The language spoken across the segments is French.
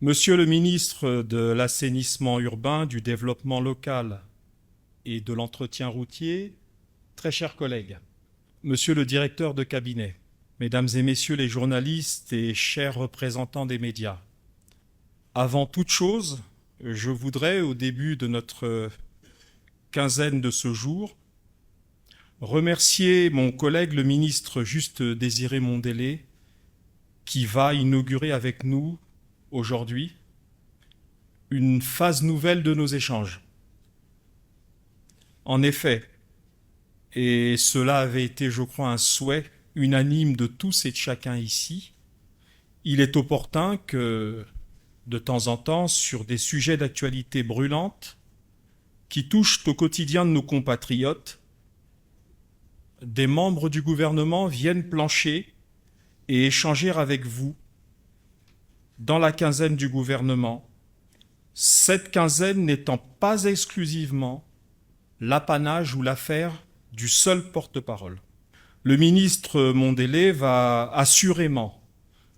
Monsieur le ministre de l'Assainissement urbain, du Développement local et de l'Entretien routier, très chers collègues, Monsieur le directeur de cabinet, Mesdames et Messieurs les journalistes et chers représentants des médias, avant toute chose, je voudrais, au début de notre quinzaine de ce jour, remercier mon collègue le ministre Juste Désiré Mondélé, qui va inaugurer avec nous aujourd'hui une phase nouvelle de nos échanges. En effet, et cela avait été, je crois, un souhait unanime de tous et de chacun ici, il est opportun que, de temps en temps, sur des sujets d'actualité brûlante qui touchent au quotidien de nos compatriotes, des membres du gouvernement viennent plancher et échanger avec vous dans la quinzaine du gouvernement, cette quinzaine n'étant pas exclusivement l'apanage ou l'affaire du seul porte-parole. Le ministre Mondélé va assurément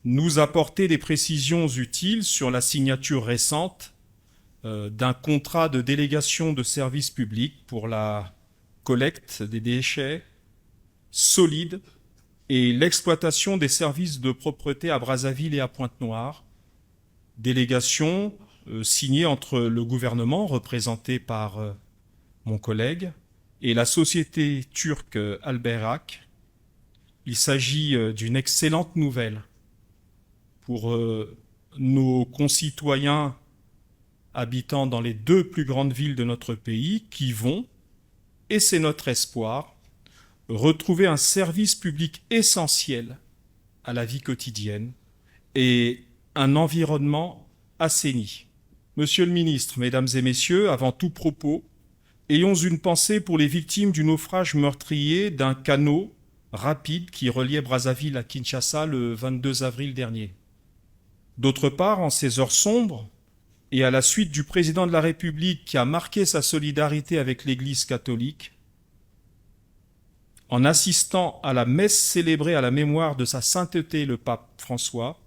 nous apporter des précisions utiles sur la signature récente d'un contrat de délégation de service public pour la collecte des déchets solides et l'exploitation des services de propreté à Brazzaville et à Pointe-Noire, délégation signée entre le gouvernement, représenté par mon collègue, et la société turque Albayrak. Il s'agit d'une excellente nouvelle pour nos concitoyens habitant dans les deux plus grandes villes de notre pays qui vont, et c'est notre espoir, retrouver un service public essentiel à la vie quotidienne et un environnement assaini. Monsieur le ministre, Mesdames et Messieurs, avant tout propos, ayons une pensée pour les victimes du naufrage meurtrier d'un canot rapide qui reliait Brazzaville à Kinshasa le 22 avril dernier. D'autre part, en ces heures sombres, et à la suite du président de la République qui a marqué sa solidarité avec l'Église catholique, en assistant à la messe célébrée à la mémoire de sa sainteté le pape François,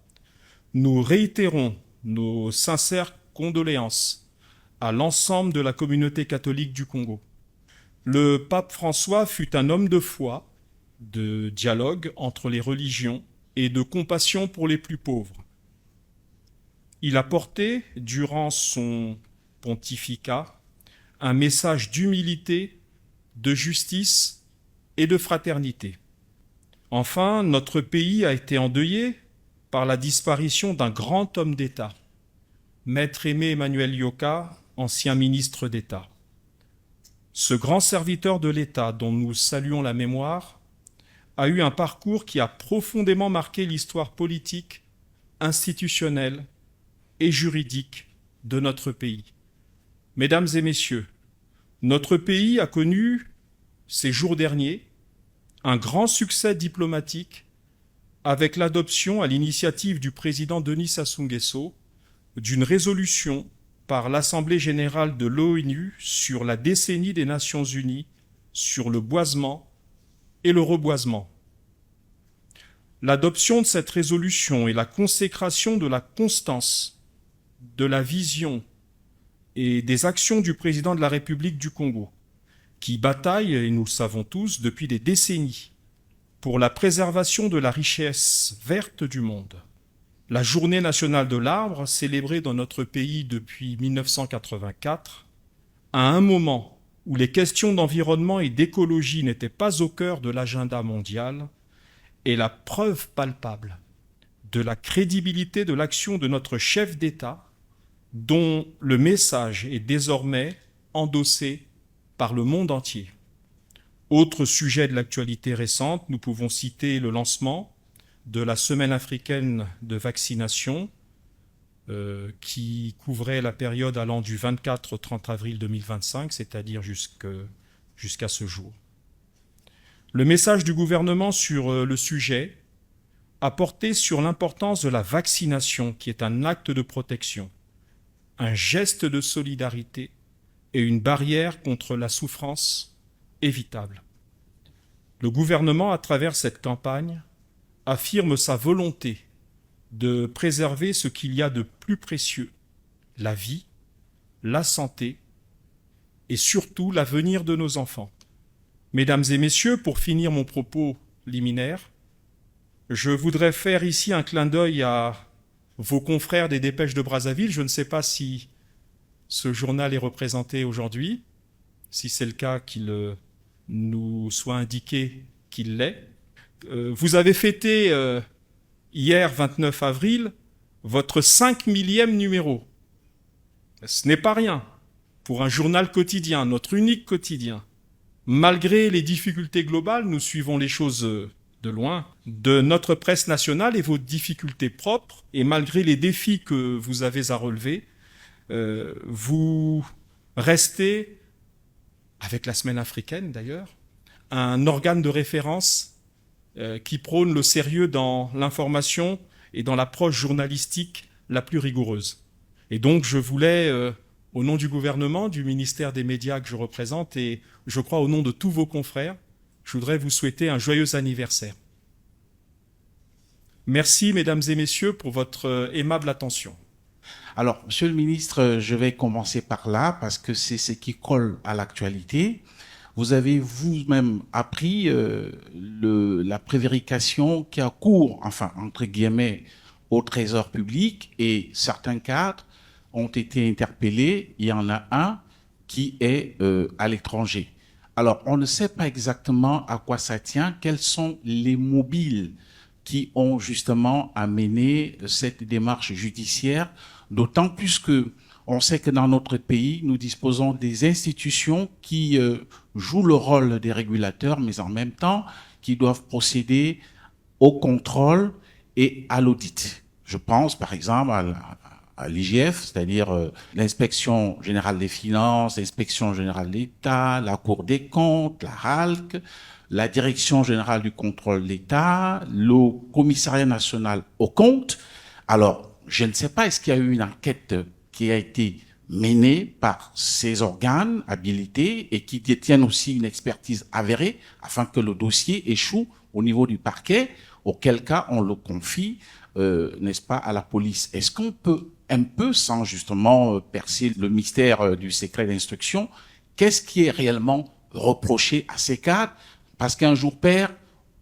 nous réitérons nos sincères condoléances à l'ensemble de la communauté catholique du Congo. Le pape François fut un homme de foi, de dialogue entre les religions et de compassion pour les plus pauvres. Il a porté, durant son pontificat, un message d'humilité, de justice et de fraternité. Enfin, notre pays a été endeuillé par la disparition d'un grand homme d'État, Maître Aimé Emmanuel Yoka, ancien ministre d'État. Ce grand serviteur de l'État, dont nous saluons la mémoire, a eu un parcours qui a profondément marqué l'histoire politique, institutionnelle et juridique de notre pays. Mesdames et messieurs, notre pays a connu, ces jours derniers, un grand succès diplomatique avec l'adoption, à l'initiative du président Denis Sassou Nguesso, d'une résolution par l'Assemblée générale de l'ONU sur la décennie des Nations unies sur le boisement et le reboisement. L'adoption de cette résolution et la consécration de la constance, de la vision et des actions du président de la République du Congo, qui bataille, et nous le savons tous, depuis des décennies, pour la préservation de la richesse verte du monde. La Journée nationale de l'arbre, célébrée dans notre pays depuis 1984, à un moment où les questions d'environnement et d'écologie n'étaient pas au cœur de l'agenda mondial, est la preuve palpable de la crédibilité de l'action de notre chef d'État, dont le message est désormais endossé par le monde entier. Autre sujet de l'actualité récente, nous pouvons citer le lancement de la Semaine africaine de vaccination qui couvrait la période allant du 24 au 30 avril 2025, c'est-à-dire jusqu'à ce jour. Le message du gouvernement sur le sujet a porté sur l'importance de la vaccination, qui est un acte de protection, un geste de solidarité et une barrière contre la souffrance évitable. Le gouvernement, à travers cette campagne, affirme sa volonté de préserver ce qu'il y a de plus précieux, la vie, la santé et surtout l'avenir de nos enfants. Mesdames et messieurs, pour finir mon propos liminaire, je voudrais faire ici un clin d'œil à vos confrères des Dépêches de Brazzaville. Je ne sais pas si ce journal est représenté aujourd'hui, si c'est le cas qu'il nous soit indiqué qu'il l'est. Vous avez fêté hier, 29 avril, votre 5 millième numéro. Ce n'est pas rien pour un journal quotidien, notre unique quotidien. Malgré les difficultés globales, nous suivons les choses de loin, de notre presse nationale et vos difficultés propres, et malgré les défis que vous avez à relever, vous restez, avec la semaine africaine d'ailleurs, un organe de référence qui prône le sérieux dans l'information et dans l'approche journalistique la plus rigoureuse. Et donc je voulais, au nom du gouvernement, du ministère des Médias que je représente, et je crois au nom de tous vos confrères, je voudrais vous souhaiter un joyeux anniversaire. Merci, mesdames et messieurs, pour votre aimable attention. Alors, Monsieur le ministre, je vais commencer par là parce que c'est ce qui colle à l'actualité. Vous avez vous-même appris la prévarication qui a cours, enfin, entre guillemets, au Trésor public, et certains cadres ont été interpellés. Il y en a un qui est à l'étranger. Alors, on ne sait pas exactement à quoi ça tient, quels sont les mobiles qui ont justement amené cette démarche judiciaire, d'autant plus que on sait que dans notre pays, nous disposons des institutions qui jouent le rôle des régulateurs, mais en même temps, qui doivent procéder au contrôle et à l'audit. Je pense par exemple à l'IGF, c'est-à-dire l'Inspection générale des finances, l'Inspection générale de l'État, la Cour des comptes, la RALC, la Direction générale du contrôle de l'État, le Commissariat national aux comptes. Alors, je ne sais pas, est-ce qu'il y a eu une enquête qui a été menée par ces organes habilités et qui détiennent aussi une expertise avérée afin que le dossier échoue au niveau du parquet, auquel cas on le confie, n'est-ce pas, à la police. Est-ce qu'on peut un peu, sans justement percer le mystère du secret d'instruction, qu'est-ce qui est réellement reproché à ces cadres? Parce qu'un jour pair,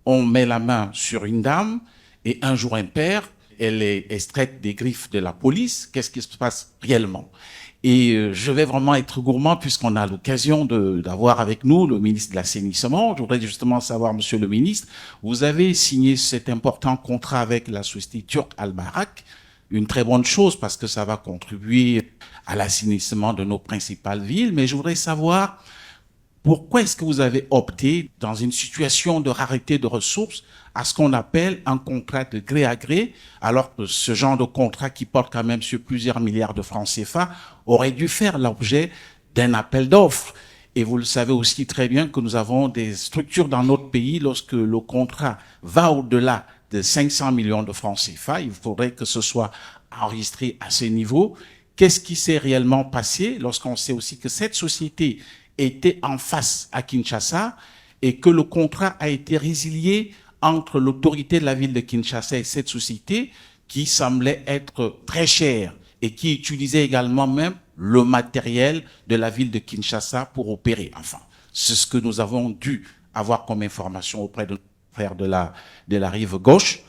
on met la main sur une dame, et un jour impair, elle est extraite des griffes de la police. Qu'est-ce qui se passe réellement? Et je vais vraiment être gourmand puisqu'on a l'occasion d'avoir avec nous le ministre de l'Assainissement. Je voudrais justement savoir, monsieur le ministre, vous avez signé cet important contrat avec la société turque Al-Barak, une très bonne chose parce que ça va contribuer à l'assainissement de nos principales villes, mais je voudrais savoir pourquoi est-ce que vous avez opté, dans une situation de rareté de ressources, à ce qu'on appelle un contrat de gré à gré, alors que ce genre de contrat qui porte quand même sur plusieurs milliards de francs CFA aurait dû faire l'objet d'un appel d'offres. Et vous le savez aussi très bien que nous avons des structures dans notre pays, lorsque le contrat va au-delà de 500 millions de francs CFA, il faudrait que ce soit enregistré à ce niveau. Qu'est-ce qui s'est réellement passé lorsqu'on sait aussi que cette société était en face à Kinshasa et que le contrat a été résilié entre l'autorité de la ville de Kinshasa et cette société qui semblait être très chère et qui utilisait également même le matériel de la ville de Kinshasa pour opérer. Enfin, c'est ce que nous avons dû avoir comme information auprès de nos frères de la rive gauche.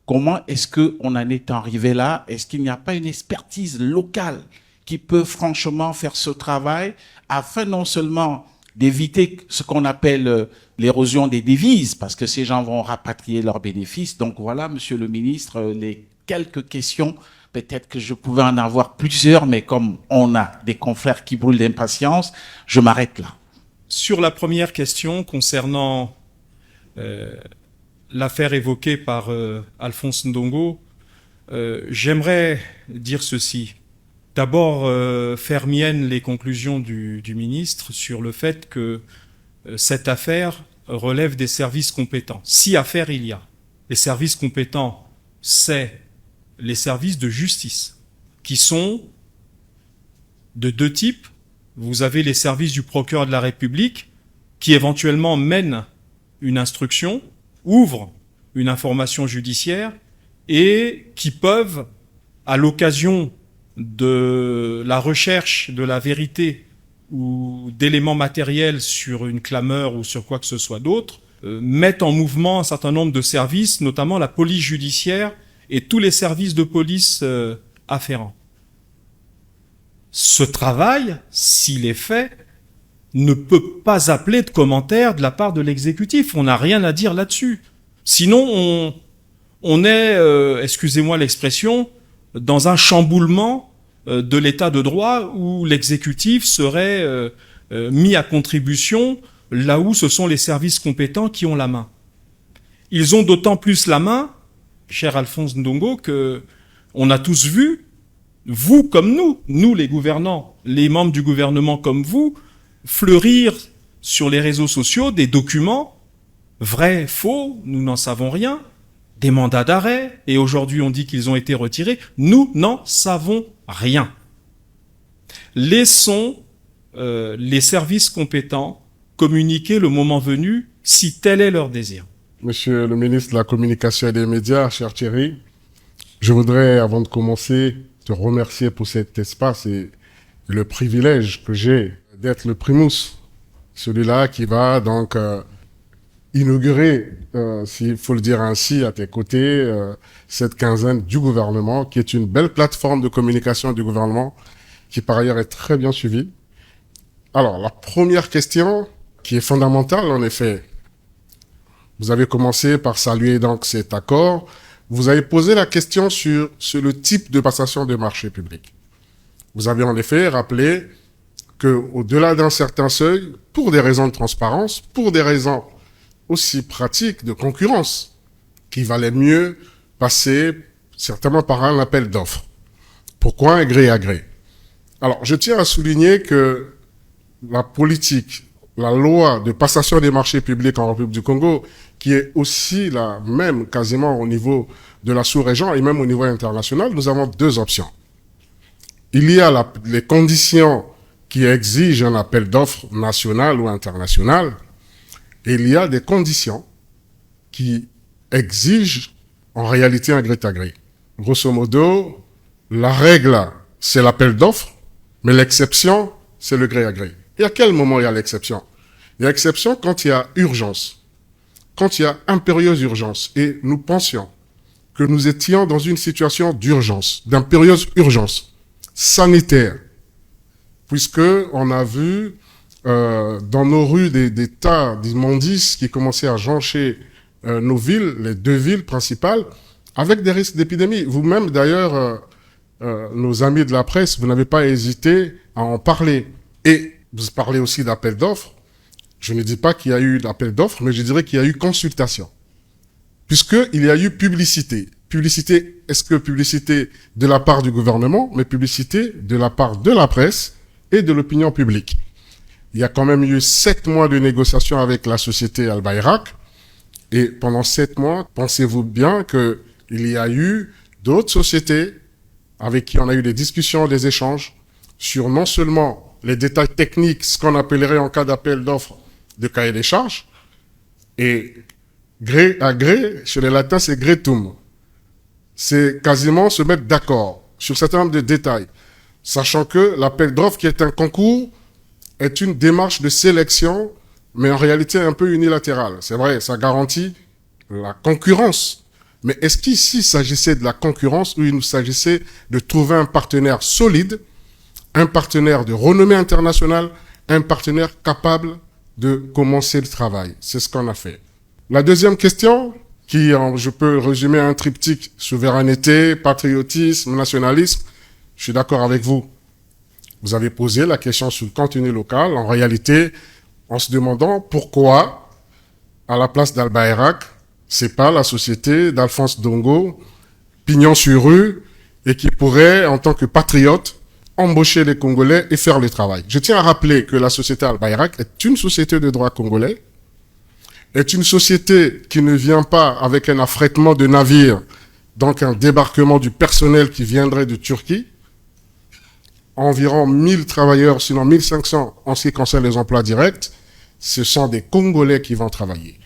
Comment est-ce qu'on en est arrivé là? Est-ce qu'il n'y a pas une expertise locale qui peut franchement faire ce travail afin non seulement d'éviter ce qu'on appelle l'érosion des devises, parce que ces gens vont rapatrier leurs bénéfices. Donc voilà, monsieur le ministre, les quelques questions, peut-être que je pouvais en avoir plusieurs, mais comme on a des confrères qui brûlent d'impatience, je m'arrête là. Sur la première question concernant l'affaire évoquée par Alphonse Ndongo, j'aimerais dire ceci. D'abord, faire mienne les conclusions du ministre sur le fait que cette affaire relève des services compétents. Si affaire il y a. Les services compétents, c'est les services de justice, qui sont de deux types. Vous avez les services du procureur de la République, qui éventuellement mènent une instruction, ouvrent une information judiciaire, et qui peuvent, à l'occasion de la recherche de la vérité ou d'éléments matériels sur une clameur ou sur quoi que ce soit d'autre, mettent en mouvement un certain nombre de services, notamment la police judiciaire et tous les services de police afférents. Ce travail, s'il est fait, ne peut pas appeler de commentaires de la part de l'exécutif. On n'a rien à dire là-dessus. Sinon, on est, excusez-moi l'expression, dans un chamboulement de l'état de droit où l'exécutif serait mis à contribution là où ce sont les services compétents qui ont la main. Ils ont d'autant plus la main, cher Alphonse Ndongo, que on a tous vu, vous comme nous les gouvernants, les membres du gouvernement comme vous, fleurir sur les réseaux sociaux des documents, vrais, faux, nous n'en savons rien, des mandats d'arrêt, et aujourd'hui on dit qu'ils ont été retirés, nous n'en savons rien. Laissons les services compétents communiquer le moment venu, si tel est leur désir. Monsieur le ministre de la Communication et des Médias, cher Thierry, je voudrais, avant de commencer, te remercier pour cet espace et le privilège que j'ai d'être le primus, celui-là qui va donc inaugurer, s'il faut le dire ainsi, à tes côtés, cette quinzaine du gouvernement, qui est une belle plateforme de communication du gouvernement, qui par ailleurs est très bien suivie. Alors, la première question, qui est fondamentale en effet, vous avez commencé par saluer donc cet accord, vous avez posé la question sur le type de passation de marché public. Vous avez en effet rappelé qu'au-delà d'un certain seuil, pour des raisons de transparence, pour des raisons aussi pratiques de concurrence, qu'il valait mieux passer certainement par un appel d'offres. Pourquoi un gré à gré? Alors, je tiens à souligner que la politique, la loi de passation des marchés publics en République du Congo, qui est aussi la même quasiment au niveau de la sous-région et même au niveau international, nous avons deux options. Il y a les conditions qui exigent un appel d'offres national ou international, et il y a des conditions qui exigent en réalité un gré à gré. Grosso modo, la règle, c'est l'appel d'offres, mais l'exception, c'est le gré à gré. Et à quel moment il y a l'exception? Il y a l'exception quand il y a urgence, quand il y a impérieuse urgence. Et nous pensions que nous étions dans une situation d'urgence, d'impérieuse urgence sanitaire, puisque on a vu dans nos rues des tas d'immondices qui commençaient à joncher nos villes, les deux villes principales, avec des risques d'épidémie. Vous-même, d'ailleurs, nos amis de la presse, vous n'avez pas hésité à en parler. Et vous parlez aussi d'appel d'offres. Je ne dis pas qu'il y a eu d'appel d'offres, mais je dirais qu'il y a eu consultation. Puisqu'il y a eu publicité. Publicité, est-ce que publicité de la part du gouvernement, mais publicité de la part de la presse et de l'opinion publique. Il y a quand même eu 7 mois de négociations avec la société Al Bayrak. Et pendant 7 mois, pensez-vous bien qu'il y a eu d'autres sociétés avec qui on a eu des discussions, des échanges sur non seulement les détails techniques, ce qu'on appellerait en cas d'appel d'offres de cahier des charges, et gré à gré, chez les latins, c'est grétum. C'est quasiment se mettre d'accord sur un certain nombre de détails, sachant que l'appel d'offres, qui est un concours, est une démarche de sélection, mais en réalité un peu unilatérale. C'est vrai, ça garantit la concurrence. Mais est-ce qu'ici, il s'agissait de la concurrence ou il s'agissait de trouver un partenaire solide, un partenaire de renommée internationale, un partenaire capable de commencer le travail? C'est ce qu'on a fait. La deuxième question, qui je peux résumer un triptyque: souveraineté, patriotisme, nationalisme. Je suis d'accord avec vous. Vous avez posé la question sur le contenu local, en réalité, en se demandant pourquoi, à la place d'Al Bayrak, c'est pas la société d'Alphonse Ndongo, pignon sur rue, et qui pourrait, en tant que patriote, embaucher les Congolais et faire le travail. Je tiens à rappeler que la société Al Bayrak est une société de droit congolais, est une société qui ne vient pas avec un affrètement de navires, donc un débarquement du personnel qui viendrait de Turquie. Environ 1000 travailleurs, sinon 1500 en ce qui concerne les emplois directs, ce sont des Congolais qui vont travailler.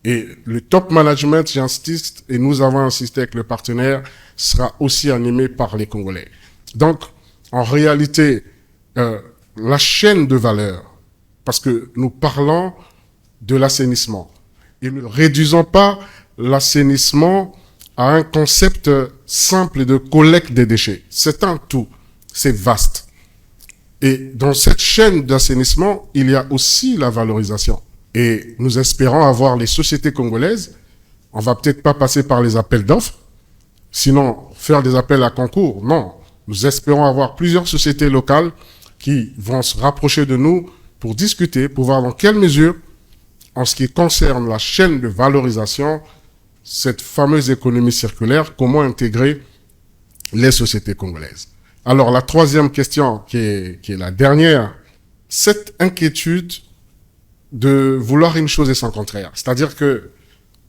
Et le top management, j'insiste, et nous avons insisté avec le partenaire, sera aussi animé par les Congolais. Donc, en réalité, la chaîne de valeur, parce que nous parlons de l'assainissement, et ne réduisons pas l'assainissement à un concept simple de collecte des déchets. C'est un tout, c'est vaste. Et dans cette chaîne d'assainissement, il y a aussi la valorisation. Et nous espérons avoir les sociétés congolaises. On va peut-être pas passer par les appels d'offres, sinon faire des appels à concours. Non, nous espérons avoir plusieurs sociétés locales qui vont se rapprocher de nous pour discuter, pour voir dans quelle mesure, en ce qui concerne la chaîne de valorisation, cette fameuse économie circulaire, comment intégrer les sociétés congolaises. Alors la troisième question, qui est la dernière, cette inquiétude de vouloir une chose et son contraire. C'est-à-dire que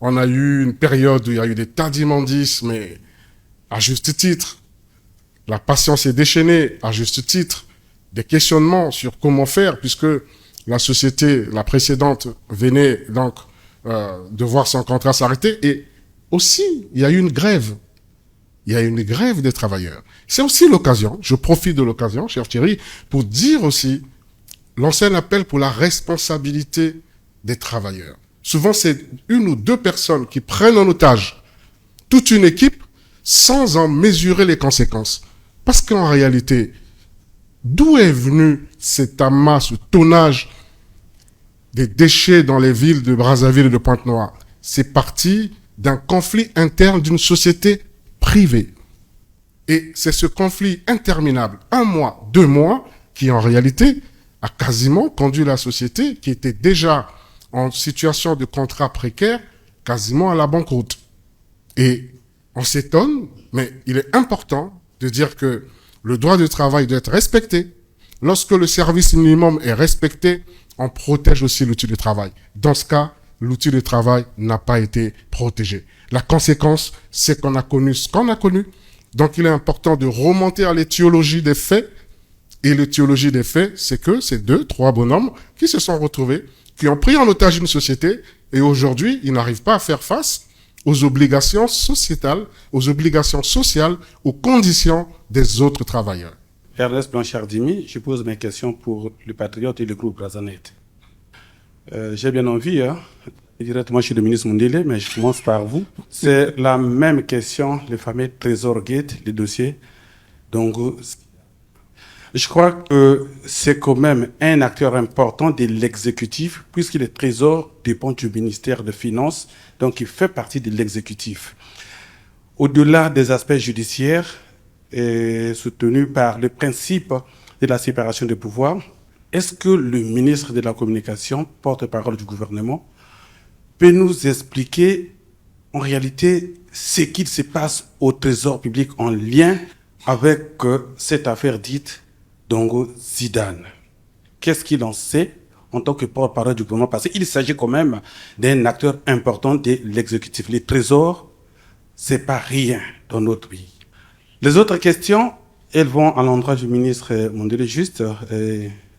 on a eu une période où il y a eu des tas d'immondices, mais à juste titre. La patience est déchaînée, à juste titre. Des questionnements sur comment faire, puisque la société, la précédente, venait donc de voir son contrat s'arrêter. Et aussi, il y a eu une grève. Il y a une grève des travailleurs. C'est aussi l'occasion, je profite de l'occasion, cher Thierry, pour dire aussi, lancer un appel pour la responsabilité des travailleurs. Souvent, c'est une ou deux personnes qui prennent en otage toute une équipe sans en mesurer les conséquences. Parce qu'en réalité, d'où est venu cet amas, ce tonnage des déchets dans les villes de Brazzaville et de Pointe-Noire? C'est parti d'un conflit interne d'une société privée. Et c'est ce conflit interminable, 1 mois, 2 mois, qui en réalité a quasiment conduit la société, qui était déjà en situation de contrat précaire, quasiment à la banqueroute. Et on s'étonne, mais il est important de dire que le droit du travail doit être respecté. Lorsque le service minimum est respecté, on protège aussi l'outil de travail. Dans ce cas, l'outil de travail n'a pas été protégé. La conséquence, c'est qu'on a connu ce qu'on a connu. Donc, il est important de remonter à l'étiologie des faits. Et l'étiologie des faits, c'est que ces 2, 3 bonhommes qui se sont retrouvés, qui ont pris en otage une société, et aujourd'hui, ils n'arrivent pas à faire face aux obligations sociétales, aux obligations sociales, aux conditions des autres travailleurs. Ernest Blanchard-Dimi, je pose mes questions pour le Patriote et le groupe Brazanet. J'ai bien envie, directement chez le ministre Mundele, mais je commence par vous. C'est la même question, le fameux Trésor Gate, le dossier. Donc, je crois que c'est quand même un acteur important de l'exécutif, puisque le Trésor dépend du ministère des Finances, donc il fait partie de l'exécutif. Au-delà des aspects judiciaires, et soutenu par le principe de la séparation des pouvoirs, est-ce que le ministre de la Communication, porte-parole du gouvernement, peut nous expliquer en réalité ce qu'il se passe au Trésor public en lien avec cette affaire dite Dongo Zidane? Qu'est-ce qu'il en sait en tant que porte-parole du gouvernement? Parce qu'il s'agit quand même d'un acteur important de l'exécutif. Les trésors, c'est pas rien dans notre pays. Les autres questions, elles vont à l'endroit du ministre Mundele juste.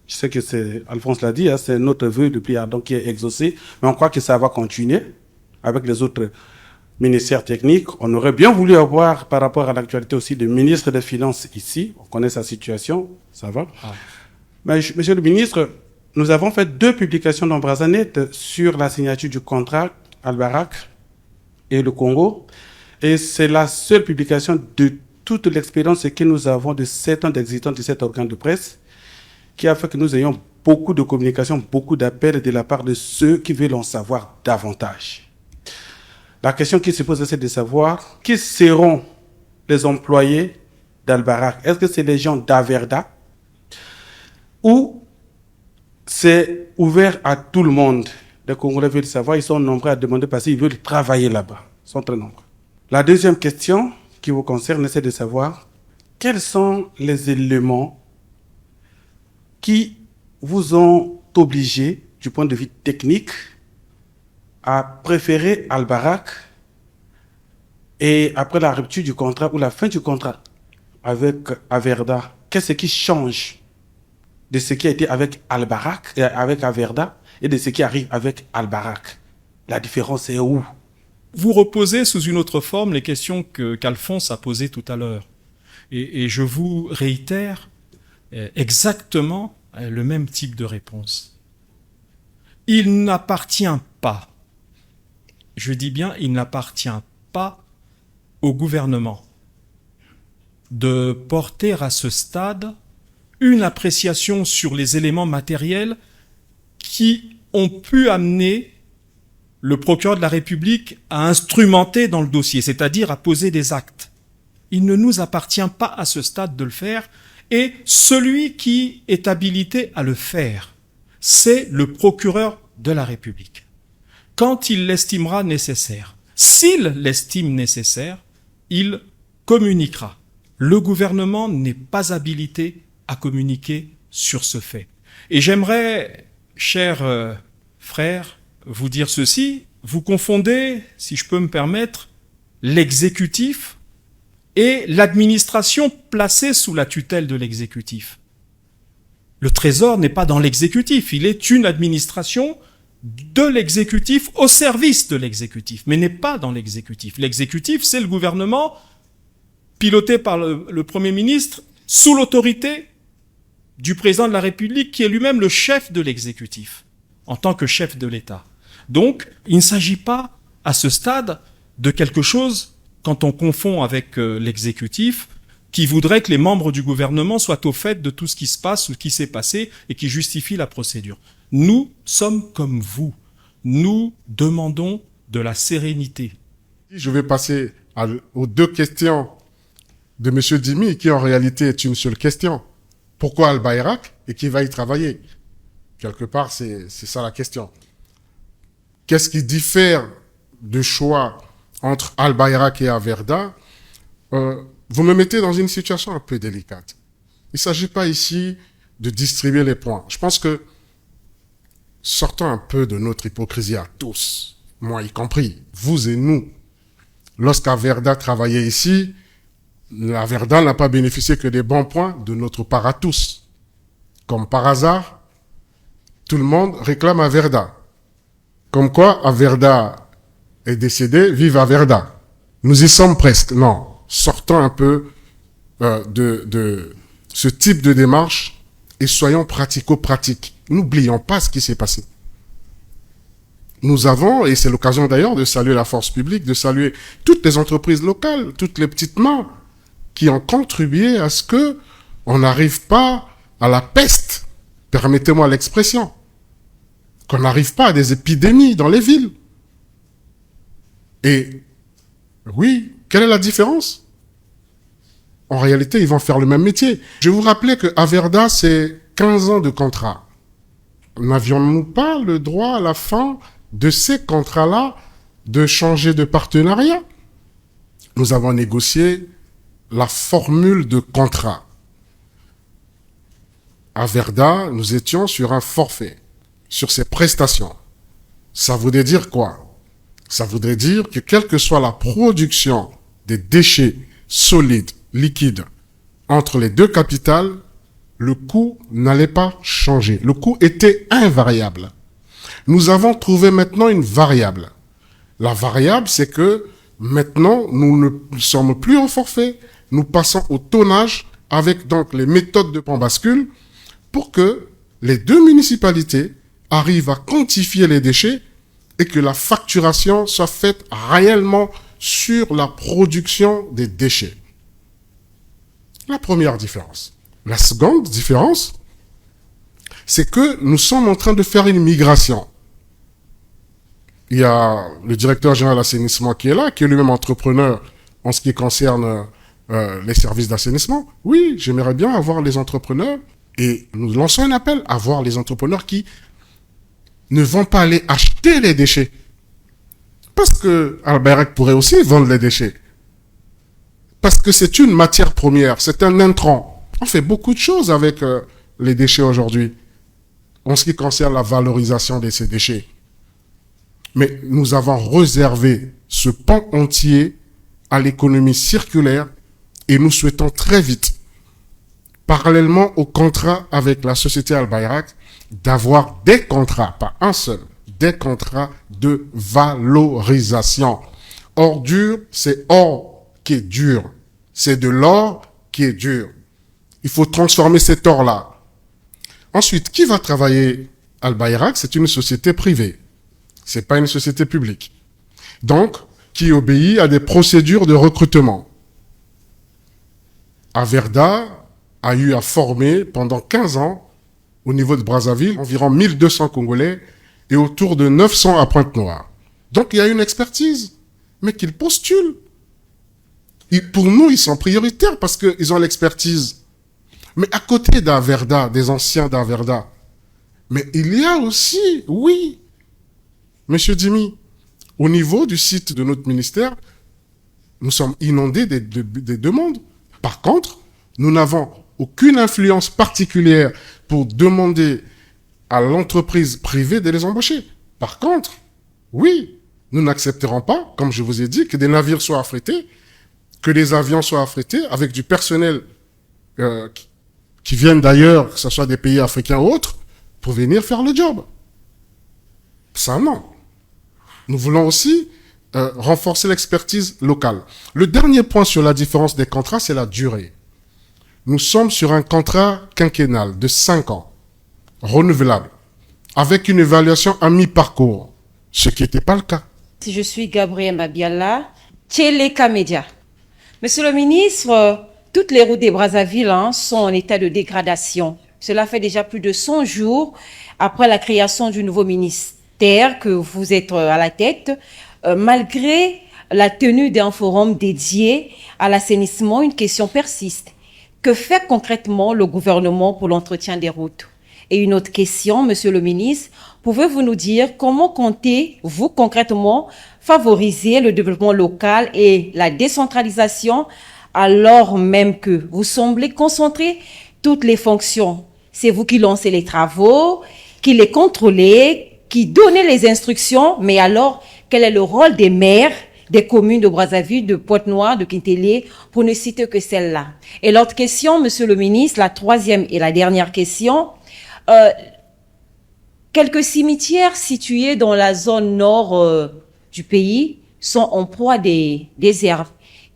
Je sais que c'est, Alphonse l'a dit, c'est notre vœu le plus ardent qui est exaucé, mais on croit que ça va continuer avec les autres ministères techniques. On aurait bien voulu avoir, par rapport à l'actualité aussi, le ministre des Finances ici. On connaît sa situation, ça va. Mais, monsieur le ministre, nous avons fait 2 publications dans Brazanet sur la signature du contrat Albarak et le Congo. Et c'est la seule publication de toute l'expérience que nous avons de 7 ans d'existence de cet organe de presse qui a fait que nous ayons beaucoup de communication, beaucoup d'appels de la part de ceux qui veulent en savoir davantage. La question qui se pose, c'est de savoir qui seront les employés d'Albarak. Est-ce que c'est les gens d'Averda ou c'est ouvert à tout le monde? Les Congolais veulent savoir, ils sont nombreux à demander parce qu'ils veulent travailler là-bas. Ils sont très nombreux. La deuxième question qui vous concerne, c'est de savoir quels sont les éléments qui vous ont obligé, du point de vue technique, à préférer Albarak et après la rupture du contrat ou la fin du contrat avec Averda, qu'est-ce qui change de ce qui a été avec Albarak et avec Averda et de ce qui arrive avec Albarak? La différence est où? Vous reposez sous une autre forme les questions qu'Alphonse a posées tout à l'heure. Et je vous réitère exactement le même type de réponse. Il n'appartient pas, je dis bien, il n'appartient pas au gouvernement de porter à ce stade une appréciation sur les éléments matériels qui ont pu amener le procureur de la République à instrumenter dans le dossier, c'est-à-dire à poser des actes. Il ne nous appartient pas à ce stade de le faire, et celui qui est habilité à le faire, c'est le procureur de la République. Quand il l'estimera nécessaire, s'il l'estime nécessaire, il communiquera. Le gouvernement n'est pas habilité à communiquer sur ce fait. Et j'aimerais, chers frères, vous dire ceci, vous confondez, si je peux me permettre, l'exécutif et l'administration placée sous la tutelle de l'exécutif. Le Trésor n'est pas dans l'exécutif, il est une administration de l'exécutif au service de l'exécutif, mais n'est pas dans l'exécutif. L'exécutif, c'est le gouvernement piloté par le Premier ministre sous l'autorité du président de la République qui est lui-même le chef de l'exécutif, en tant que chef de l'État. Donc, il ne s'agit pas, à ce stade, de quelque chose, quand on confond avec l'exécutif, qui voudrait que les membres du gouvernement soient au fait de tout ce qui se passe ou qui s'est passé et qui justifie la procédure. Nous sommes comme vous. Nous demandons de la sérénité. Je vais passer aux deux questions de M. Dimi, qui en réalité est une seule question. Pourquoi Al-Bayrak et qui va y travailler? Quelque part, c'est ça la question. Qu'est-ce qui diffère de choix entre Al-Bayrak et Averda? Vous me mettez dans une situation un peu délicate. Il ne s'agit pas ici de distribuer les points. Je pense que sortons un peu de notre hypocrisie à tous, moi y compris, vous et nous. Lorsqu'Averda travaillait ici, Averda n'a pas bénéficié que des bons points de notre part à tous. Comme par hasard, tout le monde réclame Averda. Comme quoi, Averda est décédé, vive Averda. Nous y sommes presque. Non, sortons un peu de ce type de démarche et soyons pratico-pratiques. N'oublions pas ce qui s'est passé. Nous avons, et c'est l'occasion d'ailleurs de saluer la force publique, de saluer toutes les entreprises locales, toutes les petites mains qui ont contribué à ce que on n'arrive pas à la peste, permettez-moi l'expression, qu'on n'arrive pas à des épidémies dans les villes. Et oui, quelle est la différence? En réalité, ils vont faire le même métier. Je vais vous rappeler que Averda, c'est 15 ans de contrat. N'avions-nous pas le droit à la fin de ces contrats-là de changer de partenariat? Nous avons négocié la formule de contrat. À Verda, nous étions sur un forfait, sur ces prestations. Ça voudrait dire quoi? Ça voudrait dire que quelle que soit la production des déchets solides, liquides, entre les deux capitales, le coût n'allait pas changer. Le coût était invariable. Nous avons trouvé maintenant une variable. La variable, c'est que maintenant, nous ne sommes plus au forfait. Nous passons au tonnage avec donc les méthodes de pont bascule pour que les deux municipalités arrivent à quantifier les déchets et que la facturation soit faite réellement sur la production des déchets. La première différence. La seconde différence, c'est que nous sommes en train de faire une migration. Il y a le directeur général d'assainissement qui est là, qui est lui-même entrepreneur en ce qui concerne les services d'assainissement. Oui, j'aimerais bien avoir les entrepreneurs et nous lançons un appel à voir les entrepreneurs qui ne vont pas aller acheter les déchets. Parce que Al-Bayrak pourrait aussi vendre les déchets. Parce que c'est une matière première, c'est un intrant. On fait beaucoup de choses avec les déchets aujourd'hui, en ce qui concerne la valorisation de ces déchets. Mais nous avons réservé ce pan entier à l'économie circulaire et nous souhaitons très vite, parallèlement au contrat avec la société Al-Bayrak, d'avoir des contrats, pas un seul, des contrats de valorisation. Or dur, c'est or qui est dur. C'est de l'or qui est dur. Il faut transformer cet or-là. Ensuite, qui va travailler Al Bayrak? C'est une société privée. C'est pas une société publique. Donc, qui obéit à des procédures de recrutement. Averda a eu à former pendant 15 ans, au niveau de Brazzaville, environ 1200 Congolais et autour de 900 à Pointe-Noire. Donc, il y a une expertise, mais qu'ils postulent. Pour nous, ils sont prioritaires parce qu'ils ont l'expertise. Mais à côté d'Averda, des anciens d'Averda, mais il y a aussi, oui, Monsieur Dimi, au niveau du site de notre ministère, nous sommes inondés des demandes. Par contre, nous n'avons aucune influence particulière pour demander à l'entreprise privée de les embaucher. Par contre, oui, nous n'accepterons pas, comme je vous ai dit, que des navires soient affrétés, que des avions soient affrétés avec du personnel qui viennent d'ailleurs, que ce soit des pays africains ou autres, pour venir faire le job. Ça, non. Nous voulons aussi renforcer l'expertise locale. Le dernier point sur la différence des contrats, c'est la durée. Nous sommes sur un contrat quinquennal de 5 ans, renouvelable, avec une évaluation à mi-parcours, ce qui n'était pas le cas. Je suis Gabrielle Mabiala, Tcheleka Media. Monsieur le ministre, toutes les routes des Brazzaville sont en état de dégradation. Cela fait déjà plus de 100 jours après la création du nouveau ministère que vous êtes à la tête. Malgré la tenue d'un forum dédié à l'assainissement, une question persiste. Que fait concrètement le gouvernement pour l'entretien des routes? Et une autre question, monsieur le ministre, pouvez-vous nous dire comment comptez-vous concrètement favoriser le développement local et la décentralisation alors même que vous semblez concentrer toutes les fonctions? C'est vous qui lancez les travaux, qui les contrôlez, qui donnez les instructions, mais alors quel est le rôle des maires des communes de Brazzaville, de Pointe-Noire, de Kintelé, pour ne citer que celle-là? Et l'autre question, monsieur le ministre, la troisième et la dernière question, quelques cimetières situés dans la zone nord du pays sont en proie à des herbes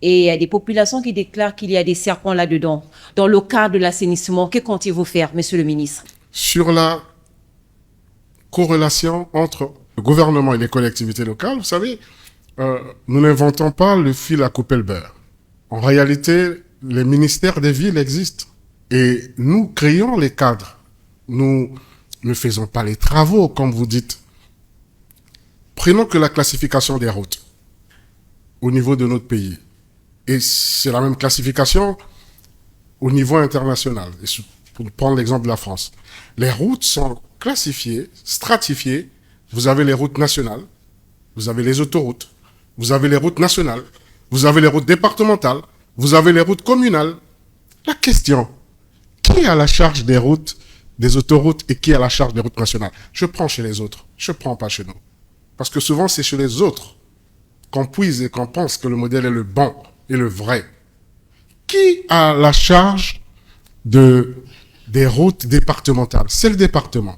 et il y a des populations qui déclarent qu'il y a des serpents là-dedans. Dans le cadre de l'assainissement, que comptez-vous faire, monsieur le ministre? Sur la corrélation entre le gouvernement et les collectivités locales, vous savez, nous n'inventons pas le fil à couper le beurre. En réalité, les ministères des villes existent et nous créons les cadres. Nous ne faisons pas les travaux, comme vous dites. Prenons que la classification des routes au niveau de notre pays. Et c'est la même classification au niveau international. Et pour prendre l'exemple de la France. Les routes sont classifiées, stratifiées. Vous avez les routes nationales, vous avez les autoroutes, vous avez les routes nationales, vous avez les routes départementales, vous avez les routes communales. La question, qui a la charge des routes, des autoroutes et qui a la charge des routes nationales? Je prends chez les autres, je prends pas chez nous. Parce que souvent, c'est chez les autres qu'on puise et qu'on pense que le modèle est le bon et le vrai. Qui a la charge des routes départementales? C'est le département.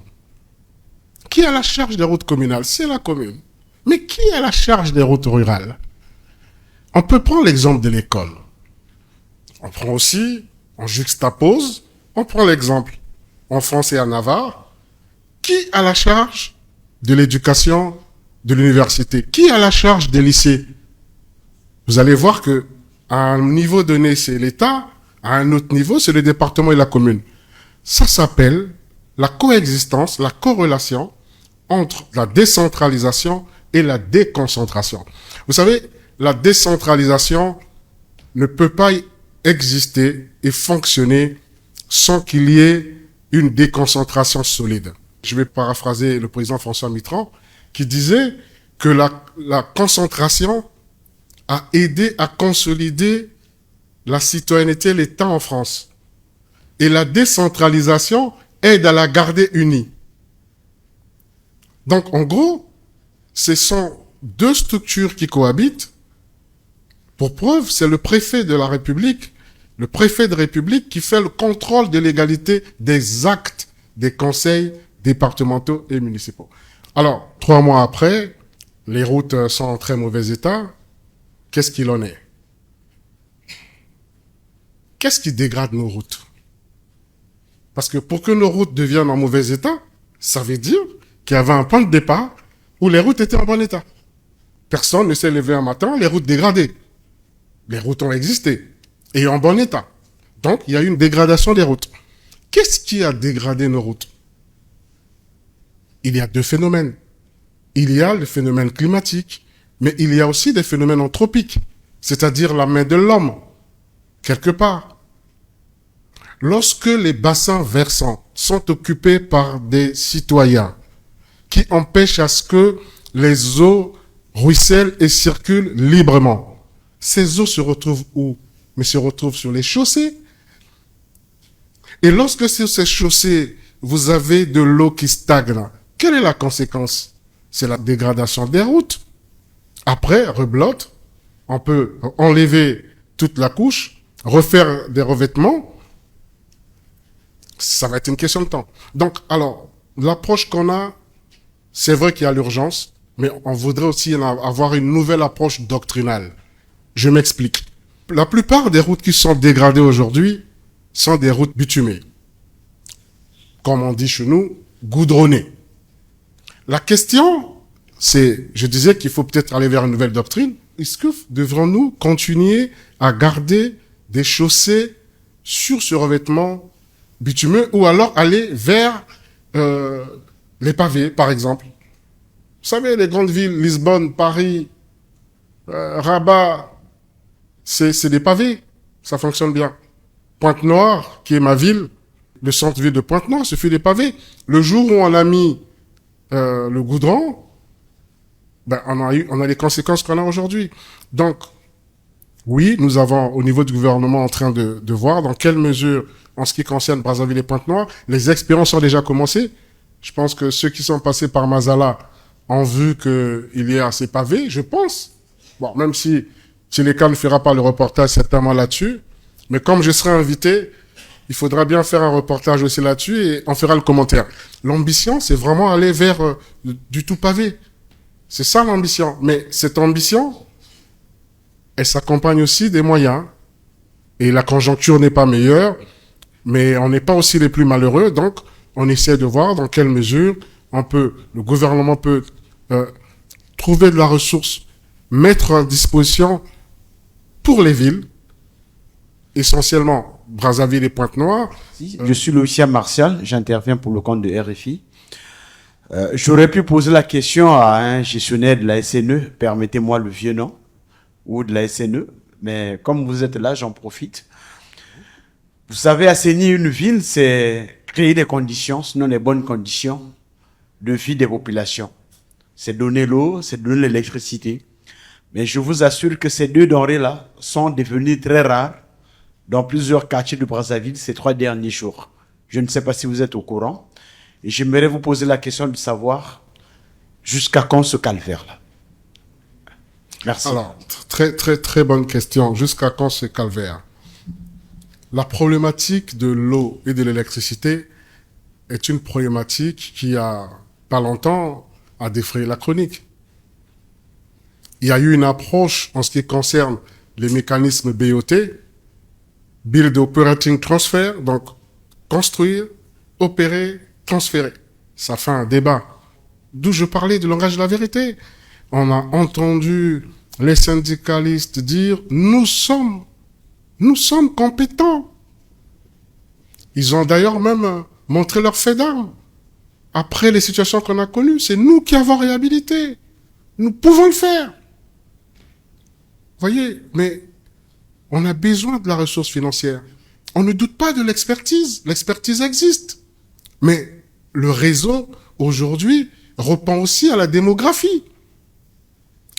Qui a la charge des routes communales? C'est la commune. Mais qui a la charge des routes rurales? On peut prendre l'exemple de l'école. On prend aussi, on juxtapose, on prend l'exemple en France et en Navarre. Qui a la charge de l'éducation de l'université? Qui a la charge des lycées? Vous allez voir que à un niveau donné, c'est l'État, à un autre niveau, c'est le département et la commune. Ça s'appelle la coexistence, la corrélation entre la décentralisation et la déconcentration. Vous savez, la décentralisation ne peut pas exister et fonctionner sans qu'il y ait une déconcentration solide. Je vais paraphraser le président François Mitterrand qui disait que la concentration a aidé à consolider la citoyenneté, l'État en France. Et la décentralisation aide à la garder unie. Donc, en gros, ce sont deux structures qui cohabitent. Pour preuve, c'est le préfet de la République, le préfet de République qui fait le contrôle de légalité des actes des conseils départementaux et municipaux. Alors, 3 mois après, les routes sont en très mauvais état. Qu'est-ce qu'il en est? Qu'est-ce qui dégrade nos routes? Parce que pour que nos routes deviennent en mauvais état, ça veut dire qu'il y avait un point de départ où les routes étaient en bon état. Personne ne s'est levé un matin, les routes dégradées. Les routes ont existé et en bon état. Donc, il y a eu une dégradation des routes. Qu'est-ce qui a dégradé nos routes? Il y a 2 phénomènes. Il y a le phénomène climatique, mais il y a aussi des phénomènes anthropiques, c'est-à-dire la main de l'homme, quelque part. Lorsque les bassins versants sont occupés par des citoyens qui empêchent à ce que les eaux ruissellent et circulent librement, ces eaux se retrouvent où? Mais se retrouvent sur les chaussées. Et lorsque sur ces chaussées, vous avez de l'eau qui stagne, quelle est la conséquence? C'est la dégradation des routes. Après, reblotte, on peut enlever toute la couche, refaire des revêtements. Ça va être une question de temps. Donc, alors, l'approche qu'on a, c'est vrai qu'il y a l'urgence, mais on voudrait aussi avoir une nouvelle approche doctrinale. Je m'explique. La plupart des routes qui sont dégradées aujourd'hui sont des routes bitumées. Comme on dit chez nous, goudronnées. La question, c'est, je disais qu'il faut peut-être aller vers une nouvelle doctrine. Est-ce que devrons-nous continuer à garder des chaussées sur ce revêtement bitumeux ou alors aller vers les pavés, par exemple? Vous savez, les grandes villes, Lisbonne, Paris, Rabat, c'est des pavés. Ça fonctionne bien. Pointe-Noire, qui est ma ville, le centre-ville de Pointe-Noire, ce fut des pavés. Le jour où on a mis le goudron, ben, on a les conséquences qu'on a aujourd'hui. Donc, oui, nous avons, au niveau du gouvernement, en train de voir dans quelle mesure, en ce qui concerne Brazzaville et Pointe-Noire, les expériences ont déjà commencé. Je pense que ceux qui sont passés par Mazala ont vu qu'il y a ces pavés, je pense. Bon, même si Tcheleka ne fera pas le reportage certainement là-dessus, mais comme je serai invité, il faudra bien faire un reportage aussi là-dessus et on fera le commentaire. L'ambition, c'est vraiment aller vers du tout pavé. C'est ça l'ambition. Mais cette ambition, elle s'accompagne aussi des moyens. Et la conjoncture n'est pas meilleure, mais on n'est pas aussi les plus malheureux. Donc, on essaie de voir dans quelle mesure le gouvernement peut trouver de la ressource, mettre à disposition pour les villes, essentiellement Brazzaville et Pointe-Noire. Je suis Lucien Martial, j'interviens pour le compte de RFI. J'aurais pu poser la question à un gestionnaire de la SNE, permettez-moi le vieux nom, ou de la SNE, mais comme vous êtes là, j'en profite. Vous savez, assainir une ville, c'est créer des conditions, sinon les bonnes conditions de vie des populations. C'est donner l'eau, c'est donner l'électricité. Mais je vous assure que ces 2 denrées-là sont devenues très rares dans plusieurs quartiers de Brazzaville ces 3 derniers jours. Je ne sais pas si vous êtes au courant. Et j'aimerais vous poser la question de savoir jusqu'à quand ce calvaire-là. Merci. Alors, très bonne question. Jusqu'à quand ce calvaire? La problématique de l'eau et de l'électricité est une problématique qui a pas longtemps a défrayé la chronique. Il y a eu une approche en ce qui concerne les mécanismes BOT, Build Operating Transfer, donc construire, opérer, transférer. Ça fait un débat. D'où je parlais du langage de la vérité. On a entendu les syndicalistes dire « nous sommes compétents ». Ils ont d'ailleurs même montré leur fait d'armes. Après les situations qu'on a connues, c'est nous qui avons réhabilité. Nous pouvons le faire. Voyez, mais on a besoin de la ressource financière. On ne doute pas de l'expertise. L'expertise existe. Mais le réseau, aujourd'hui, répond aussi à la démographie.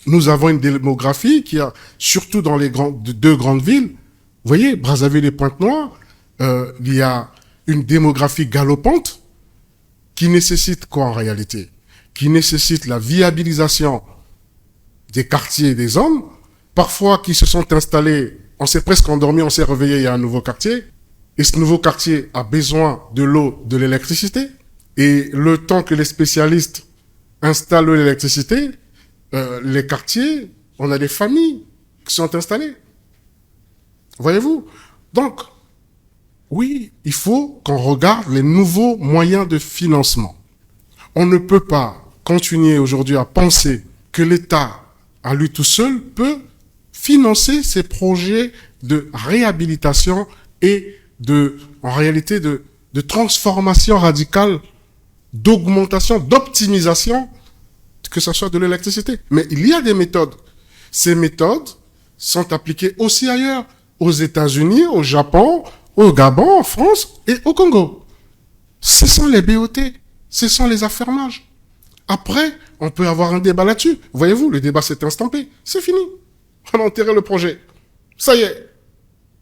Nous avons une démographie qui a, surtout dans les 2 grandes villes, vous voyez, Brazzaville et Pointe-Noire, il y a une démographie galopante qui nécessite quoi en réalité? Qui nécessite la viabilisation des quartiers et des zones, parfois qui se sont installés, on s'est presque endormi, on s'est réveillé, il y a un nouveau quartier, et ce nouveau quartier a besoin de l'eau, de l'électricité, et le temps que les spécialistes installe l'électricité, les quartiers, on a des familles qui sont installées. Voyez-vous? Donc, oui, il faut qu'on regarde les nouveaux moyens de financement. On ne peut pas continuer aujourd'hui à penser que l'État, à lui tout seul, peut financer ces projets de réhabilitation et en réalité, de transformation radicale, d'augmentation, d'optimisation, que ce soit de l'électricité. Mais il y a des méthodes. Ces méthodes sont appliquées aussi ailleurs, aux États-Unis, au Japon, au Gabon, en France et au Congo. Ce sont les BOT, ce sont les affermages. Après, on peut avoir un débat là-dessus. Voyez-vous, le débat s'est estampé. C'est fini. On a enterré le projet. Ça y est.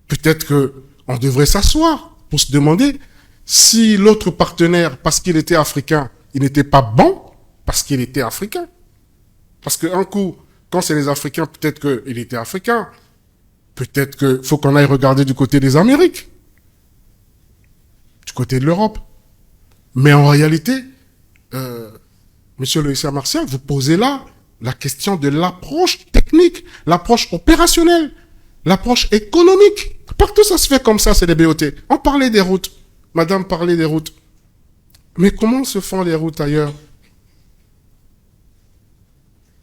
Peut-être que on devrait s'asseoir pour se demander si l'autre partenaire, parce qu'il était africain, il n'était pas bon parce qu'il était africain. Parce qu'un coup, quand c'est les Africains, peut-être qu'il était africain. Peut-être qu'il faut qu'on aille regarder du côté des Amériques, du côté de l'Europe. Mais en réalité, Monsieur le commissaire Martial, vous posez là la question de l'approche technique, l'approche opérationnelle, l'approche économique. Partout ça se fait comme ça, c'est des BOT. On parlait des routes. Madame parlait des routes. Mais comment se font les routes ailleurs?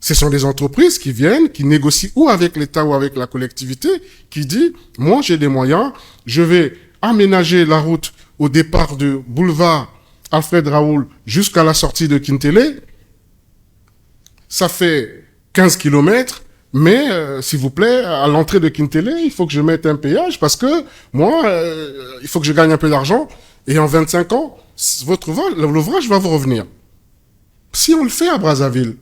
Ce sont des entreprises qui viennent, qui négocient ou avec l'État ou avec la collectivité, qui dit, moi j'ai des moyens, je vais aménager la route au départ du boulevard Alfred Raoul jusqu'à la sortie de Kintélé. Ça fait 15 kilomètres, mais s'il vous plaît, à l'entrée de Kintélé, il faut que je mette un péage parce que moi, il faut que je gagne un peu d'argent et en 25 ans, l'ouvrage va vous revenir. Si on le fait à Brazzaville,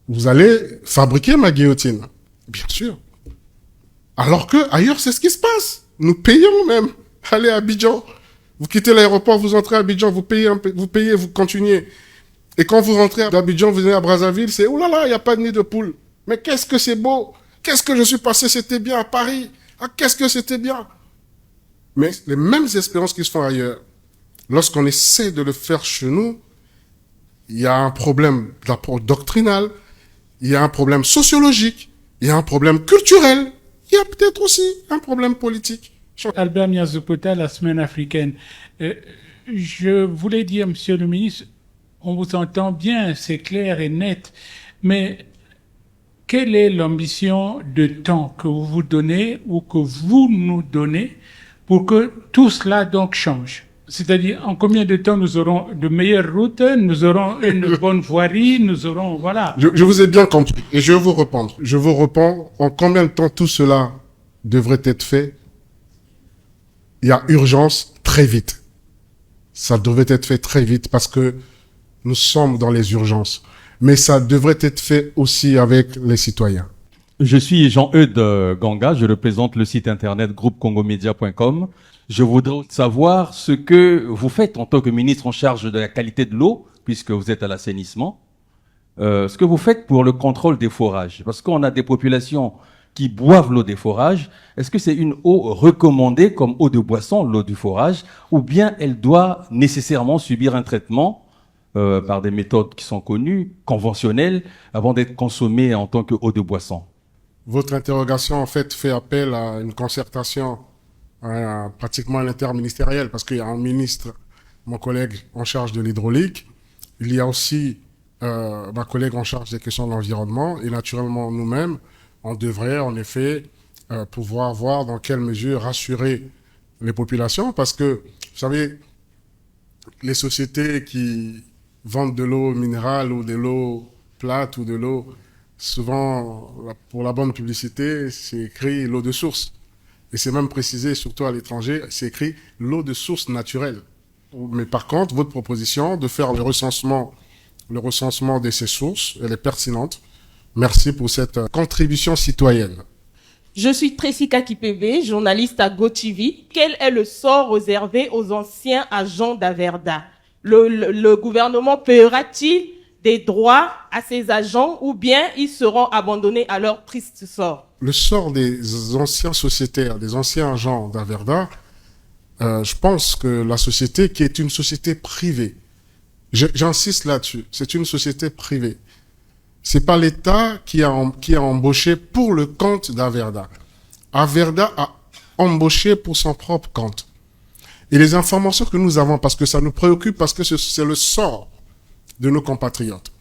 vous allez fabriquer ma guillotine, bien sûr. Alors que ailleurs, c'est ce qui se passe. Nous payons même. Allez à Abidjan. Vous quittez l'aéroport, vous entrez à Abidjan, vous payez, vous continuez. Et quand vous rentrez à Abidjan, vous venez à Brazzaville, c'est oh là là, il n'y a pas de nid de poule. Mais qu'est-ce que c'est beau. Qu'est-ce que je suis passé, c'était bien à Paris. Ah, qu'est-ce que c'était bien. Mais les mêmes expériences qui se font ailleurs, lorsqu'on essaie de le faire chez nous, il y a un problème d'approche doctrinale, il y a un problème sociologique, il y a un problème culturel, il y a peut-être aussi un problème politique. Albert Niazopota, la semaine africaine. Je voulais dire, Monsieur le ministre, on vous entend bien, c'est clair et net, mais quelle est l'ambition de temps que vous vous donnez ou que vous nous donnez pour que tout cela donc change? C'est-à-dire, en combien de temps nous aurons de meilleures routes, nous aurons une bonne voirie, nous aurons, voilà. Je vous ai bien compris et je vais vous répondre. Je vous réponds, en combien de temps tout cela devrait être fait? Il y a urgence très vite. Ça devrait être fait très vite parce que nous sommes dans les urgences. Mais ça devrait être fait aussi avec les citoyens. Je suis Jean-Eudes Ganga, je représente le site internet groupecongomedia.com. Je voudrais savoir ce que vous faites en tant que ministre en charge de la qualité de l'eau, puisque vous êtes à l'assainissement. Ce que vous faites pour le contrôle des forages. Parce qu'on a des populations qui boivent l'eau des forages. Est-ce que c'est une eau recommandée comme eau de boisson, l'eau du forage, ou bien elle doit nécessairement subir un traitement par des méthodes qui sont connues, conventionnelles, avant d'être consommée en tant que eau de boisson? Votre interrogation, en fait, fait appel à une concertation pratiquement interministérielle, parce qu'il y a un ministre, mon collègue en charge de l'hydraulique, il y a aussi ma collègue en charge des questions de l'environnement, et naturellement nous-mêmes, on devrait en effet pouvoir voir dans quelle mesure rassurer les populations, parce que, vous savez, les sociétés qui vendent de l'eau minérale ou de l'eau plate ou de l'eau, souvent, pour la bonne publicité, c'est écrit l'eau de source. Et c'est même précisé, surtout à l'étranger, c'est écrit l'eau de source naturelle. Mais par contre, votre proposition de faire le recensement de ces sources, elle est pertinente. Merci pour cette contribution citoyenne. Je suis Tracy Kakipebe, journaliste à GoTV. Quel est le sort réservé aux anciens agents d'Averda? Le gouvernement paiera-t-il des droits à ces agents ou bien ils seront abandonnés à leur triste sort? Le sort des anciens sociétaires, des anciens agents d'Averda, je pense que la société, qui est une société privée, J'insiste là-dessus. C'est une société privée. C'est pas l'État qui a embauché pour le compte d'Averda. Averda a embauché pour son propre compte. Et les informations que nous avons, parce que ça nous préoccupe, parce que c'est le sort de nos compatriotes.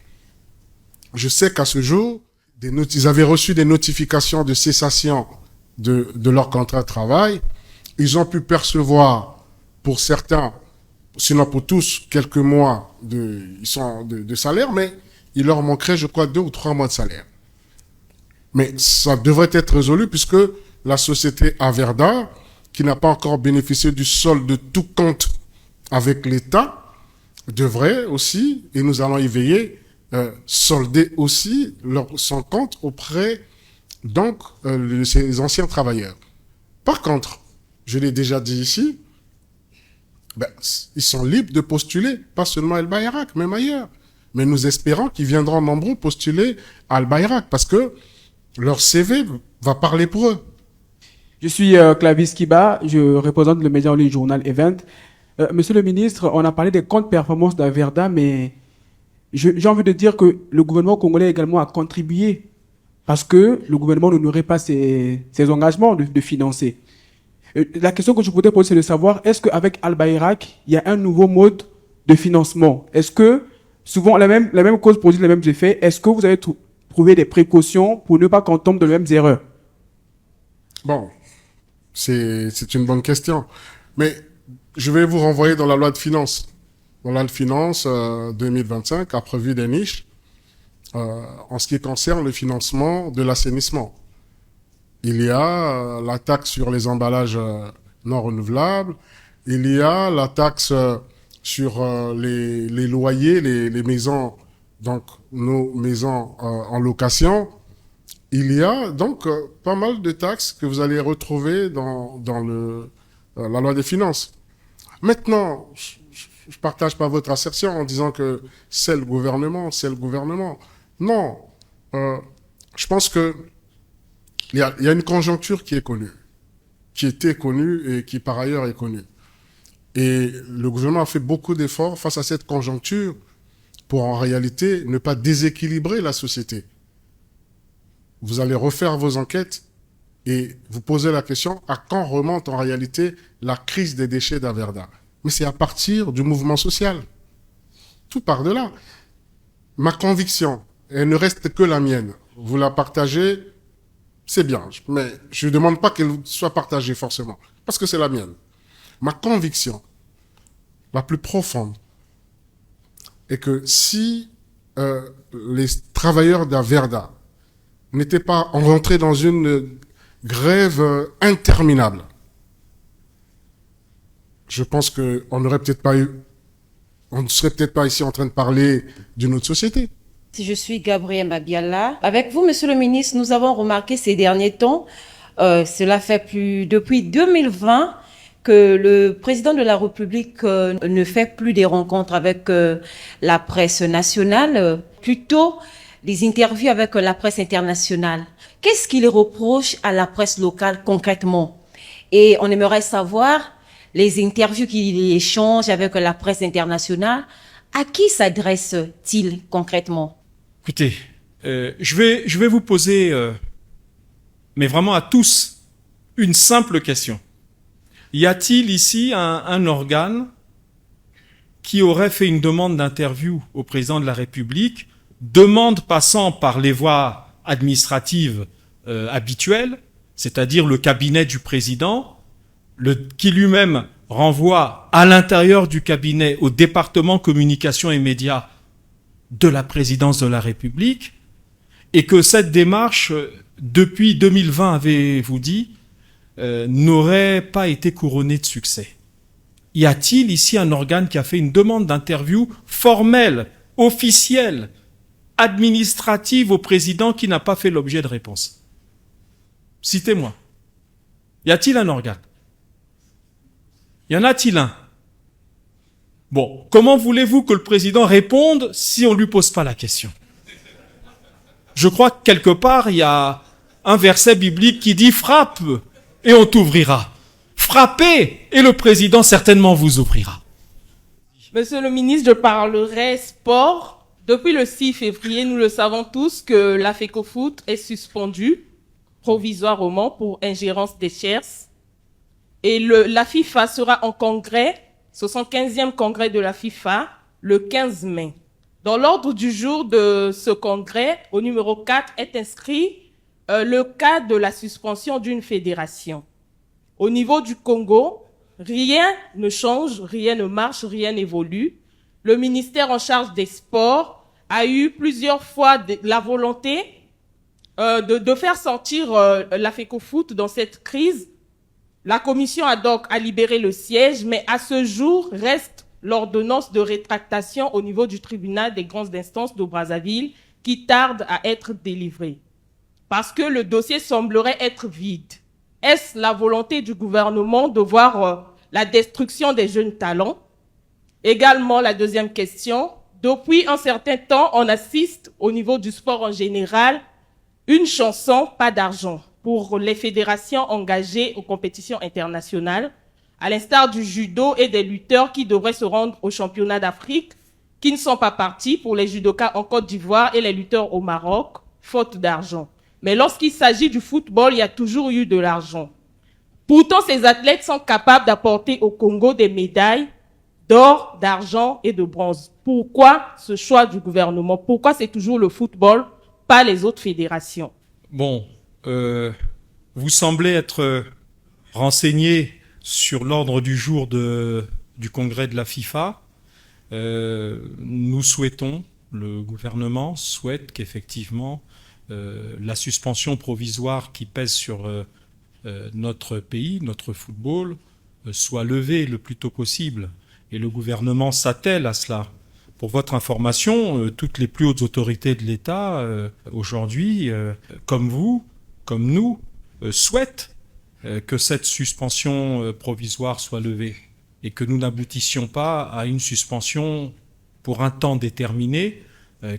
Je sais qu'à ce jour, ils avaient reçu des notifications de cessation de leur contrat de travail. Ils ont pu percevoir, pour certains, sinon pour tous, quelques mois de salaire, mais il leur manquerait, je crois, 2 ou 3 mois de salaire. Mais ça devrait être résolu puisque la société Averda, qui n'a pas encore bénéficié du solde de tout compte avec l'État, devrait aussi, et nous allons y veiller, solder aussi son compte auprès donc de ces anciens travailleurs. Par contre, je l'ai déjà dit ici, ils sont libres de postuler, pas seulement à El Bayrak, même ailleurs. Mais nous espérons qu'ils viendront nombreux postuler à El Bayrak parce que leur CV va parler pour eux. Je suis Clavis Kiba, je représente le média en ligne journal Event. Monsieur le ministre, on a parlé des comptes performance d'Averda, mais j'ai envie de dire que le gouvernement congolais également a contribué parce que le gouvernement n'honorait pas ses engagements de financer. La question que je voudrais poser, c'est de savoir, est-ce qu'avec Al Bayrak, il y a un nouveau mode de financement? Est-ce que, souvent, la même cause produit les mêmes effets, est-ce que vous avez trouvé des précautions pour ne pas qu'on tombe dans les mêmes erreurs? Bon, c'est une bonne question. Mais je vais vous renvoyer dans la loi de finances. Dans la loi de finances 2025 a prévu des niches en ce qui concerne le financement de l'assainissement. Il y a la taxe sur les emballages non renouvelables. Il y a la taxe sur les loyers, les maisons, donc nos maisons en location. Il y a donc pas mal de taxes que vous allez retrouver dans la loi des finances. Maintenant, je partage pas votre assertion en disant que c'est le gouvernement, c'est le gouvernement. Non, je pense que il y a une conjoncture qui est connue, qui était connue et qui par ailleurs est connue. Et le gouvernement a fait beaucoup d'efforts face à cette conjoncture pour en réalité ne pas déséquilibrer la société. Vous allez refaire vos enquêtes et vous posez la question à quand remonte en réalité la crise des déchets d'Averda. Mais c'est à partir du mouvement social. Tout part de là. Ma conviction, elle ne reste que la mienne. Vous la partagez, c'est bien, mais je ne demande pas qu'elle soit partagée forcément, parce que c'est la mienne. Ma conviction, la plus profonde, est que si les travailleurs d'Averda n'étaient pas rentrés dans une grève interminable, je pense qu'on n'aurait peut-être pas eu, on ne serait peut-être pas ici en train de parler d'une autre société. Je suis Gabrielle Mabiala. Avec vous, Monsieur le ministre, nous avons remarqué ces derniers temps, cela fait depuis 2020, que le président de la République ne fait plus des rencontres avec la presse nationale, plutôt des interviews avec la presse internationale. Qu'est-ce qu'il reproche à la presse locale concrètement? Et on aimerait savoir les interviews qu'il échange avec la presse internationale, à qui s'adresse-t-il concrètement? Écoutez, je vais vous poser, mais vraiment à tous, une simple question. Y a-t-il ici un organe qui aurait fait une demande d'interview au président de la République, demande passant par les voies administratives habituelles, c'est-à-dire le cabinet du président, qui lui-même renvoie à l'intérieur du cabinet au département communication et médias de la présidence de la République, et que cette démarche, depuis 2020, avez-vous dit, n'aurait pas été couronnée de succès. Y a-t-il ici un organe qui a fait une demande d'interview formelle, officielle, administrative au président qui n'a pas fait l'objet de réponse? Citez-moi. Y a-t-il un organe? Y en a-t-il un? Bon, comment voulez-vous que le président réponde si on ne lui pose pas la question? Je crois que quelque part, il y a un verset biblique qui dit « Frappe et on t'ouvrira. Frappez et le président certainement vous ouvrira. » Monsieur le ministre, je parlerai sport. Depuis le 6 février, nous le savons tous que la FECOFOOT est suspendue provisoirement pour ingérence des shares. Et la FIFA sera en congrès, 75e congrès de la FIFA, le 15 mai. Dans l'ordre du jour de ce congrès, au numéro 4, est inscrit le cas de la suspension d'une fédération. Au niveau du Congo, rien ne change, rien ne marche, rien n'évolue. Le ministère en charge des sports a eu plusieurs fois la volonté de faire sortir la FECOFOOT dans cette crise. La commission ad hoc a libéré le siège, mais à ce jour reste l'ordonnance de rétractation au niveau du tribunal des grandes instances de Brazzaville qui tarde à être délivrée. Parce que le dossier semblerait être vide. Est-ce la volonté du gouvernement de voir la destruction des jeunes talents? Également, la deuxième question. Depuis un certain temps, on assiste au niveau du sport en général, une chanson, pas d'argent, pour les fédérations engagées aux compétitions internationales, à l'instar du judo et des lutteurs qui devraient se rendre au championnat d'Afrique, qui ne sont pas partis, pour les judokas en Côte d'Ivoire et les lutteurs au Maroc, faute d'argent. Mais lorsqu'il s'agit du football, il y a toujours eu de l'argent. Pourtant, ces athlètes sont capables d'apporter au Congo des médailles d'or, d'argent et de bronze. Pourquoi ce choix du gouvernement? Pourquoi c'est toujours le football, pas les autres fédérations? Bon, vous semblez être renseigné sur l'ordre du jour du congrès de la FIFA. Nous souhaitons, le gouvernement souhaite qu'effectivement la suspension provisoire qui pèse sur notre pays, notre football, soit levée le plus tôt possible. Et le gouvernement s'attelle à cela. Pour votre information, toutes les plus hautes autorités de l'État, aujourd'hui, comme vous, comme nous, souhaitent que cette suspension provisoire soit levée et que nous n'aboutissions pas à une suspension pour un temps déterminé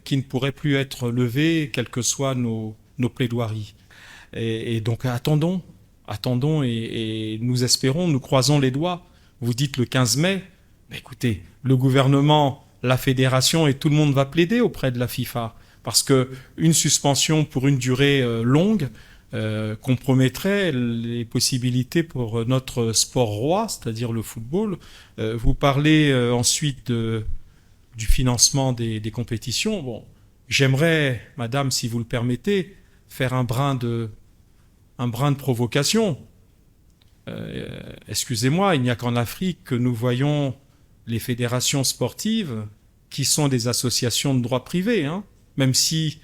qui ne pourrait plus être levée, quelles que soient nos plaidoiries. Et donc attendons et nous espérons, nous croisons les doigts. Vous dites le 15 mai, mais écoutez, le gouvernement, la fédération et tout le monde va plaider auprès de la FIFA parce que une suspension pour une durée longue compromettrait les possibilités pour notre sport roi, c'est-à-dire le football. Vous parlez ensuite du financement des compétitions. Bon, j'aimerais, madame, si vous le permettez, faire un brin de provocation. Excusez-moi, il n'y a qu'en Afrique que nous voyons les fédérations sportives qui sont des associations de droit privé, hein, même si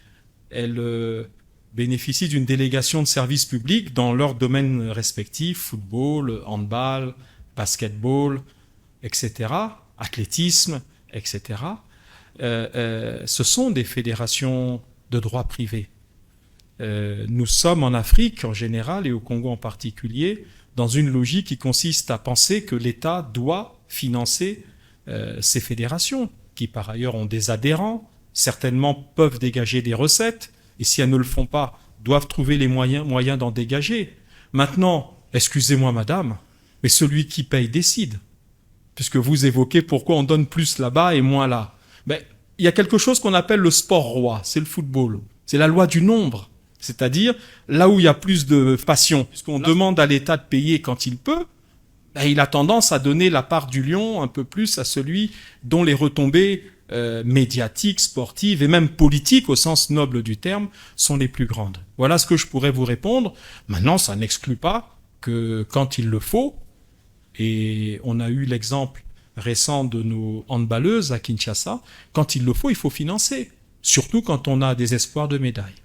elles bénéficient d'une délégation de services publics dans leurs domaines respectifs, football, handball, basketball, etc., athlétisme, etc. Ce sont des fédérations de droit privé. Nous sommes en Afrique en général et au Congo en particulier dans une logique qui consiste à penser que l'État doit financer ces fédérations, qui par ailleurs ont des adhérents, certainement peuvent dégager des recettes, et si elles ne le font pas, doivent trouver les moyens d'en dégager. Maintenant, excusez-moi madame, mais celui qui paye décide, puisque vous évoquez pourquoi on donne plus là-bas et moins là. Ben, il y a quelque chose qu'on appelle le sport roi, c'est le football, c'est la loi du nombre. C'est-à-dire, là où il y a plus de passion, puisqu'on demande à l'État de payer quand il peut, ben, il a tendance à donner la part du lion un peu plus à celui dont les retombées médiatiques, sportives et même politiques, au sens noble du terme, sont les plus grandes. Voilà ce que je pourrais vous répondre. Maintenant, ça n'exclut pas que quand il le faut, et on a eu l'exemple récent de nos handballeuses à Kinshasa, quand il le faut financer, surtout quand on a des espoirs de médailles.